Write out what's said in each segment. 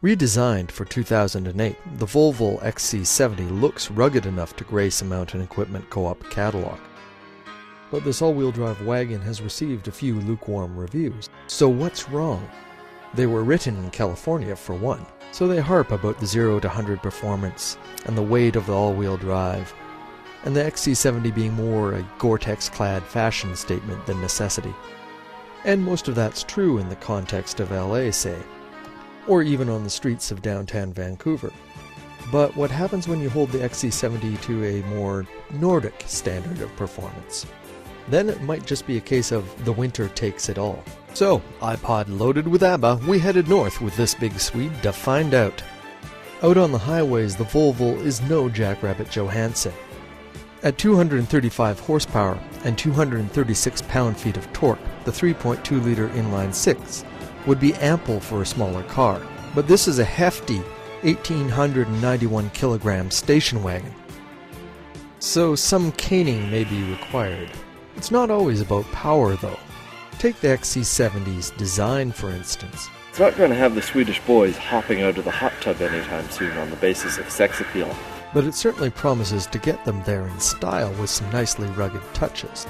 Redesigned for 2008, the Volvo XC70 looks rugged enough to grace a Mountain Equipment Co-op catalog. But this all-wheel drive wagon has received a few lukewarm reviews. So what's wrong? They were written in California for one, so they harp about the 0 to 100 performance and the weight of the all-wheel drive, and the XC70 being more a Gore-Tex-clad fashion statement than necessity. And most of that's true in the context of LA, say, or even on the streets of downtown Vancouver. But what happens when you hold the XC70 to a more Nordic standard of performance? Then it might just be a case of the winter takes it all. So, iPod loaded with ABBA, we headed north with this big Swede to find out. Out on the highways, the Volvo is no Jackrabbit Johansson. At 235 horsepower and 236 pound-feet of torque, the 3.2-liter inline-six would be ample for a smaller car. But this is a hefty 1,891 kilogram station wagon. So some caning may be required. It's not always about power, though. Take the XC70's design, for instance. It's not going to have the Swedish boys hopping out of the hot tub anytime soon on the basis of sex appeal. But it certainly promises to get them there in style with some nicely rugged touches.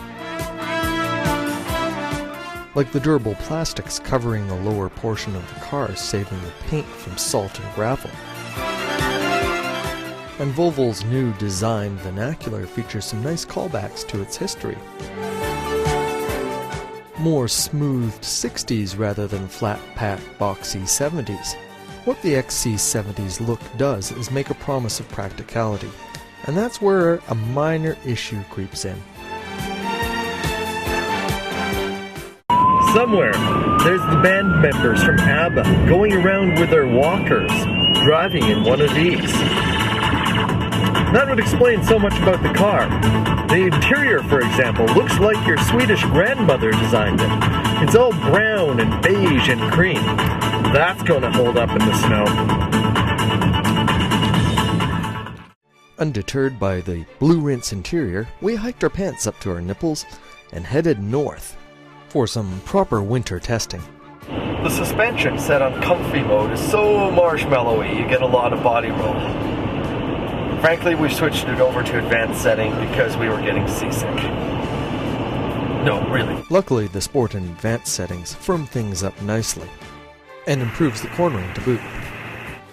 Like the durable plastics covering the lower portion of the car, saving the paint from salt and gravel. And Volvo's new design vernacular features some nice callbacks to its history. More smoothed 60s rather than flat-packed boxy 70s. What the XC70's look does is make a promise of practicality, and that's where a minor issue creeps in. Somewhere, there's the band members from ABBA going around with their walkers, driving in one of these. That would explain so much about the car. The interior, for example, looks like your Swedish grandmother designed it. It's all brown and beige and cream. That's going to hold up in the snow. Undeterred by the blue rinse interior, we hiked our pants up to our nipples and headed north for some proper winter testing. The suspension set on comfy mode is so marshmallowy you get a lot of body roll. Frankly, we switched it over to advanced setting because we were getting seasick. No, really. Luckily, the sport and advanced settings firm things up nicely and improves the cornering to boot.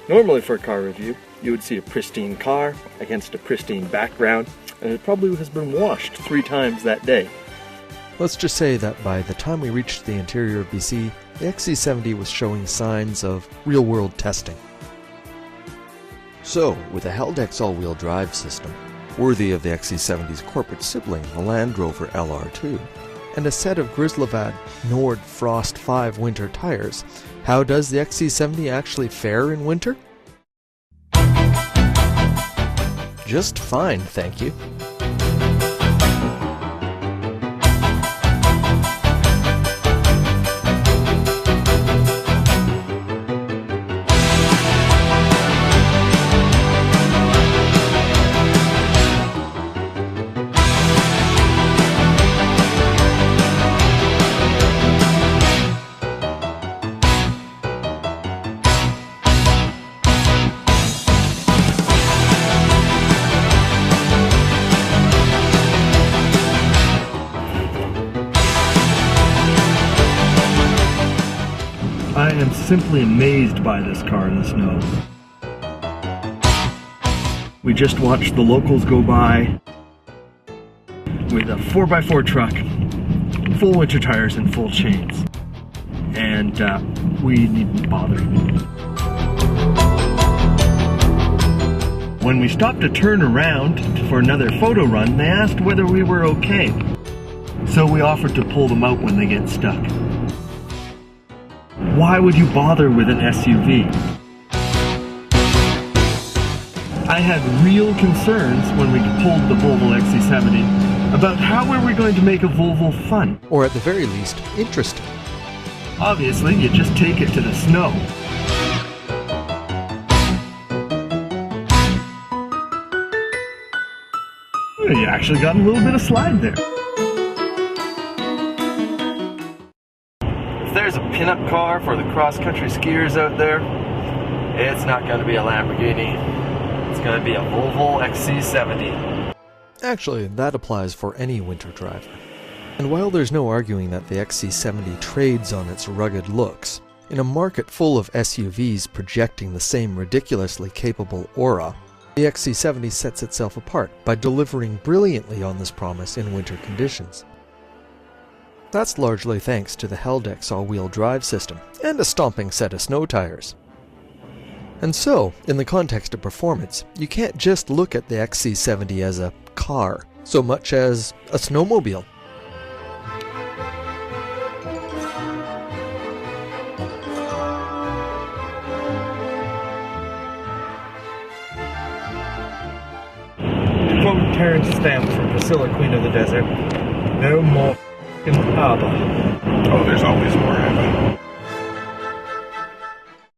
Normally for a car review, you would see a pristine car against a pristine background, and it probably has been washed 3 times that day. Let's just say that by the time we reached the interior of BC, the XC70 was showing signs of real-world testing. So, with a Haldex all-wheel drive system, worthy of the XC70's corporate sibling, the Land Rover LR2, and a set of Grizzlevad Nord Frost 5 winter tires, how does the XC70 actually fare in winter? Just fine, thank you. I am simply amazed by this car in the snow. We just watched the locals go by with a 4x4 truck, full winter tires and full chains. And we needn't bother. When we stopped to turn around for another photo run, they asked whether we were okay. So we offered to pull them out when they get stuck. Why would you bother with an SUV? I had real concerns when we pulled the Volvo XC70 about how we were going to make a Volvo fun. Or at the very least, interesting. Obviously, you just take it to the snow. You actually got a little bit of slide there. If there's a pinup car for the cross-country skiers out there, It's not going to be a Lamborghini. It's going to be a Volvo XC70. Actually, that applies for any winter driver. And while there's no arguing that the XC70 trades on its rugged looks, in a market full of SUVs projecting the same ridiculously capable aura, the XC70 sets itself apart by delivering brilliantly on this promise in winter conditions. That's largely thanks to the Haldex all-wheel drive system and a stomping set of snow tires. And so, in the context of performance, you can't just look at the XC70 as a car, so much as a snowmobile. To quote Terrence Stamp from Priscilla, Queen of the Desert, no more f***ing ABBA. Oh, there's always more ABBA.